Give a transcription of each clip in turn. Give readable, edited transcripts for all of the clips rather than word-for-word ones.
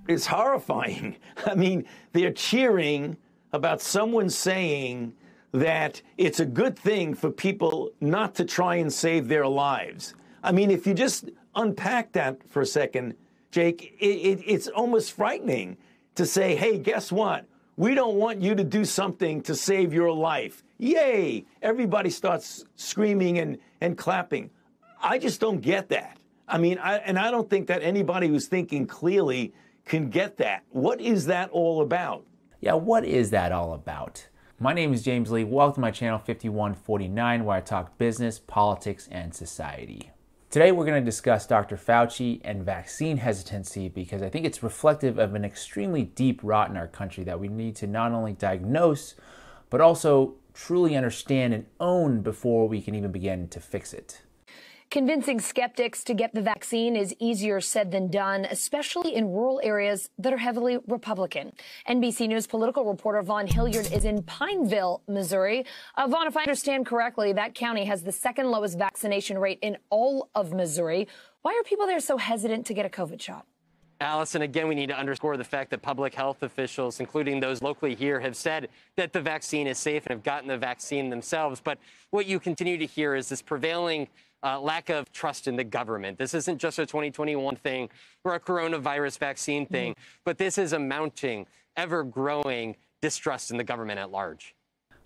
It's horrifying. I mean, they're cheering about someone saying that it's a good thing for people not to try and save their lives. I mean, if you just unpack that for a second, Jake, it's almost frightening to say, hey, guess what? We don't want you to do something to save your life. Yay! Everybody starts screaming and clapping. I just don't get that. I mean, I don't think that anybody who's thinking clearly can get that. What is that all about? Yeah, what is that all about? My name is James Lee. Welcome to my channel 5149, where I talk business, politics, and society. Today we're going to discuss Dr. Fauci and vaccine hesitancy because I think it's reflective of an extremely deep rot in our country that we need to not only diagnose, but also truly understand and own before we can even begin to fix it. Convincing skeptics to get the vaccine is easier said than done, especially in rural areas that are heavily Republican. NBC News political reporter Vaughn Hilliard is in Pineville, Missouri. Vaughn, if I understand correctly, that county has the second lowest vaccination rate in all of Missouri. Why are people there so hesitant to get a COVID shot? Allison, again, we need to underscore the fact that public health officials, including those locally here, have said that the vaccine is safe and have gotten the vaccine themselves. But what you continue to hear is this prevailing lack of trust in the government. This isn't just a 2021 thing or a coronavirus vaccine thing, but this is a mounting, ever-growing distrust in the government at large.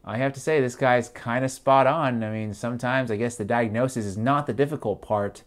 I have to say, this guy's kind of spot on. I mean, sometimes I guess the diagnosis is not the difficult part,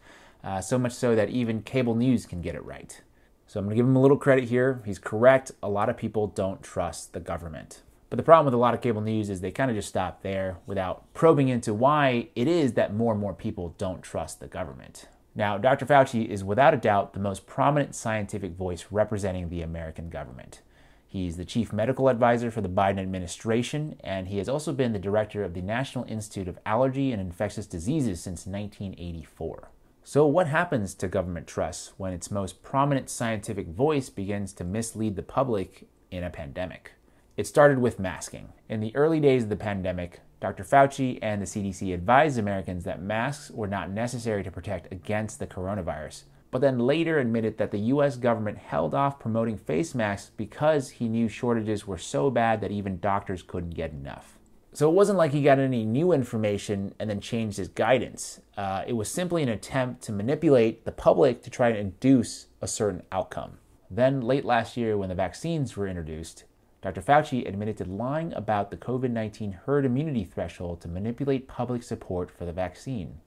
so much so that even cable news can get it right. So I'm going to give him a little credit here. He's correct. A lot of people don't trust the government. But the problem with a lot of cable news is they kind of just stop there without probing into why it is that more and more people don't trust the government. Now, Dr. Fauci is without a doubt the most prominent scientific voice representing the American government. He's the chief medical advisor for the Biden administration, and he has also been the director of the National Institute of Allergy and Infectious Diseases since 1984. So what happens to government trust when its most prominent scientific voice begins to mislead the public in a pandemic? It started with masking. In the early days of the pandemic, Dr. Fauci and the CDC advised Americans that masks were not necessary to protect against the coronavirus, but then later admitted that the US government held off promoting face masks because he knew shortages were so bad that even doctors couldn't get enough. So it wasn't like he got any new information and then changed his guidance. It was simply an attempt to manipulate the public to try to induce a certain outcome. Then late last year, when the vaccines were introduced, Dr. Fauci admitted to lying about the COVID-19 herd immunity threshold to manipulate public support for the vaccine.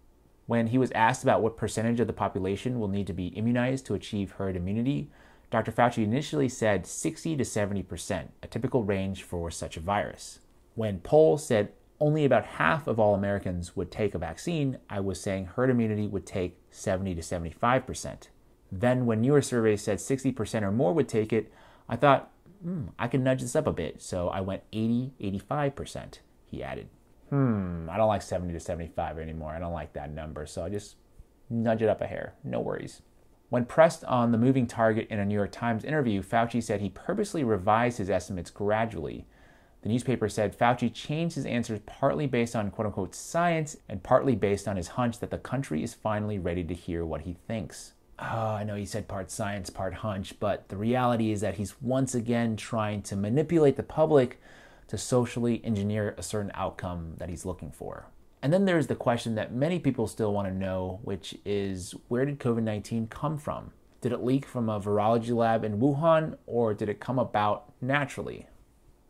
When he was asked about what percentage of the population will need to be immunized to achieve herd immunity, Dr. Fauci initially said 60 to 70%, a typical range for such a virus. When polls said only about half of all Americans would take a vaccine, I was saying herd immunity would take 70 to 75%. Then when newer surveys said 60% or more would take it, I thought, I can nudge this up a bit. So I went 80, 85%, he added. I don't like 70 to 75 anymore. I don't like that number. So I just nudge it up a hair. No worries. When pressed on the moving target in a New York Times interview, Fauci said he purposely revised his estimates gradually. The newspaper said Fauci changed his answers partly based on quote-unquote science and partly based on his hunch that the country is finally ready to hear what he thinks. I know he said part science, part hunch, but the reality is that he's once again trying to manipulate the public to socially engineer a certain outcome that he's looking for. And then there's the question that many people still want to know, which is, where did COVID-19 come from? Did it leak from a virology lab in Wuhan, or did it come about naturally?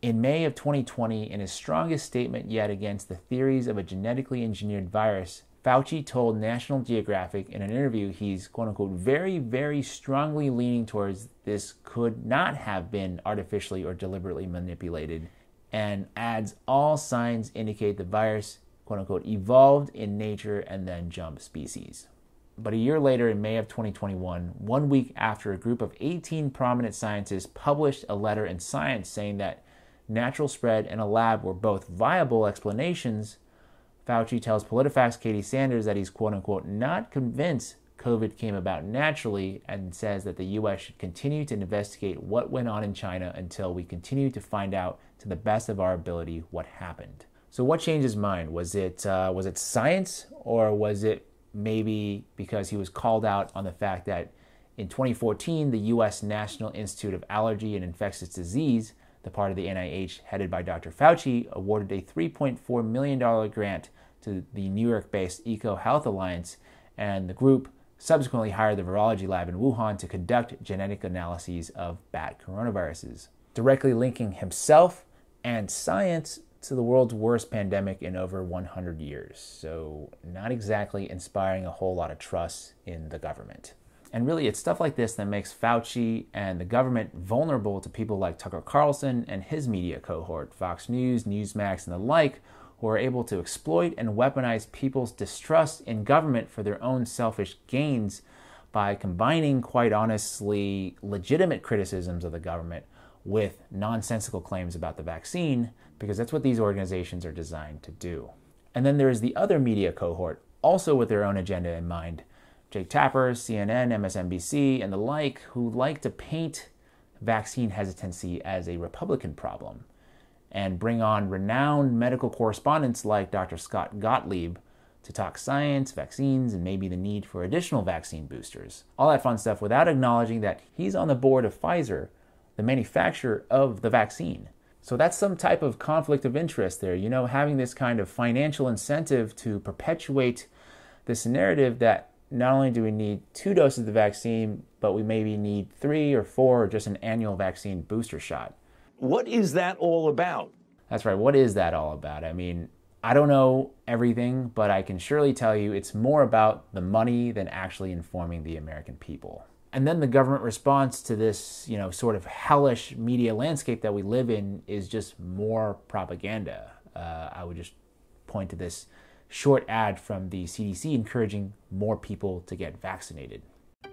In May of 2020, in his strongest statement yet against the theories of a genetically engineered virus, Fauci told National Geographic in an interview he's quote-unquote very, very strongly leaning towards this could not have been artificially or deliberately manipulated, and adds all signs indicate the virus quote-unquote evolved in nature and then jumped species. But a year later, in May of 2021, 1 week after a group of 18 prominent scientists published a letter in Science saying that natural spread and a lab were both viable explanations, Fauci tells PolitiFact's Katie Sanders that he's quote-unquote not convinced COVID came about naturally, and says that the U.S. should continue to investigate what went on in China until we continue to find out to the best of our ability what happened. So what changed his mind? Was it science, or was it maybe because he was called out on the fact that In 2014, the U.S. National Institute of Allergy and Infectious Disease, the part of the NIH headed by Dr. Fauci, awarded a $3.4 million grant to the New York-based EcoHealth Alliance, and the group subsequently hired the virology lab in Wuhan to conduct genetic analyses of bat coronaviruses, directly linking himself and science to the world's worst pandemic in over 100 years. So not exactly inspiring a whole lot of trust in the government. And really, it's stuff like this that makes Fauci and the government vulnerable to people like Tucker Carlson and his media cohort, Fox News, Newsmax, and the like, who are able to exploit and weaponize people's distrust in government for their own selfish gains by combining, quite honestly, legitimate criticisms of the government with nonsensical claims about the vaccine, because that's what these organizations are designed to do. And then there's the other media cohort, also with their own agenda in mind, Jake Tapper, CNN, MSNBC, and the like, who like to paint vaccine hesitancy as a Republican problem and bring on renowned medical correspondents like Dr. Scott Gottlieb to talk science, vaccines, and maybe the need for additional vaccine boosters. All that fun stuff without acknowledging that he's on the board of Pfizer, the manufacturer of the vaccine. So that's some type of conflict of interest there, you know, having this kind of financial incentive to perpetuate this narrative that not only do we need 2 doses of the vaccine, but we maybe need 3 or 4 or just an annual vaccine booster shot. What is that all about? That's right. What is that all about? I mean, I don't know everything, but I can surely tell you it's more about the money than actually informing the American people. And then the government response to this, you know, sort of hellish media landscape that we live in is just more propaganda. I would just point to this short ad from the CDC encouraging more people to get vaccinated.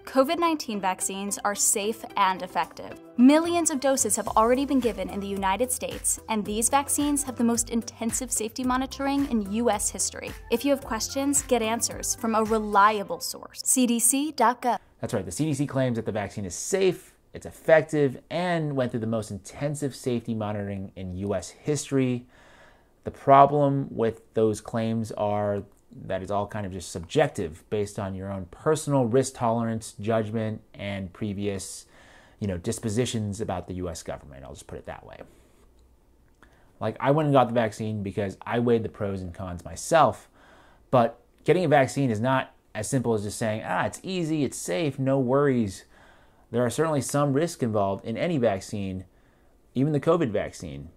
COVID-19 vaccines are safe and effective. Millions of doses have already been given in the United States, and these vaccines have the most intensive safety monitoring in U.S. history. If you have questions, get answers from a reliable source, cdc.gov. That's right, the CDC claims that the vaccine is safe, it's effective, and went through the most intensive safety monitoring in U.S. history. The problem with those claims are that it's all kind of just subjective based on your own personal risk tolerance, judgment, and previous, you know, dispositions about the U.S. government. I'll just put it that way. Like, I went and got the vaccine because I weighed the pros and cons myself, but getting a vaccine is not as simple as just saying, it's easy, it's safe, no worries. There are certainly some risks involved in any vaccine, even the COVID vaccine.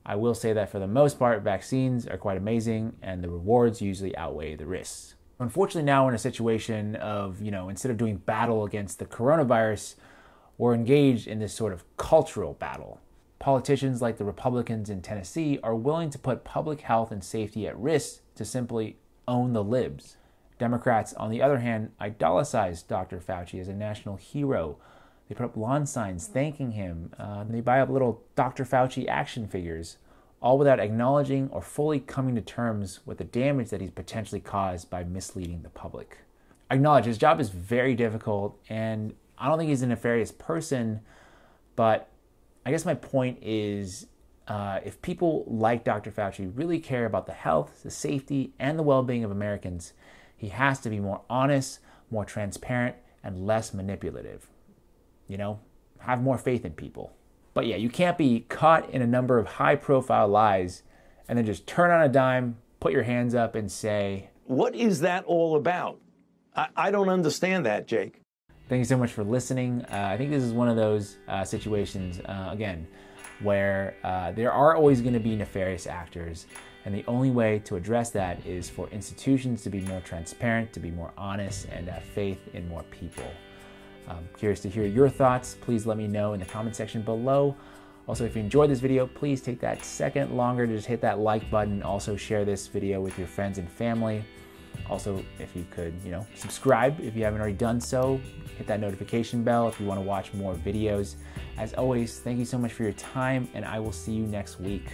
I will say that for the most part, vaccines are quite amazing and the rewards usually outweigh the risks. Unfortunately, now we're in a situation of, you know, instead of doing battle against the coronavirus, we're engaged in this sort of cultural battle. Politicians like the Republicans in Tennessee are willing to put public health and safety at risk to simply own the libs. Democrats, on the other hand, idolize Dr. Fauci as a national hero. They put up lawn signs thanking him. They buy up little Dr. Fauci action figures, all without acknowledging or fully coming to terms with the damage that he's potentially caused by misleading the public. I acknowledge his job is very difficult, and I don't think he's a nefarious person, but I guess my point is if people like Dr. Fauci really care about the health, the safety, and the well-being of Americans, he has to be more honest, more transparent, and less manipulative. You know, have more faith in people. But yeah, you can't be caught in a number of high-profile lies and then just turn on a dime, put your hands up, and say, what is that all about? I don't understand that, Jake. Thank you so much for listening. I think this is one of those situations, again, where there are always going to be nefarious actors, and the only way to address that is for institutions to be more transparent, to be more honest, and have faith in more people. I'm curious to hear your thoughts. Please let me know in the comment section below. Also, if you enjoyed this video, please take that second longer to just hit that like button. Also, share this video with your friends and family. Also, if you could, you know, subscribe if you haven't already done so. Hit that notification bell if you want to watch more videos. As always, thank you so much for your time, and I will see you next week.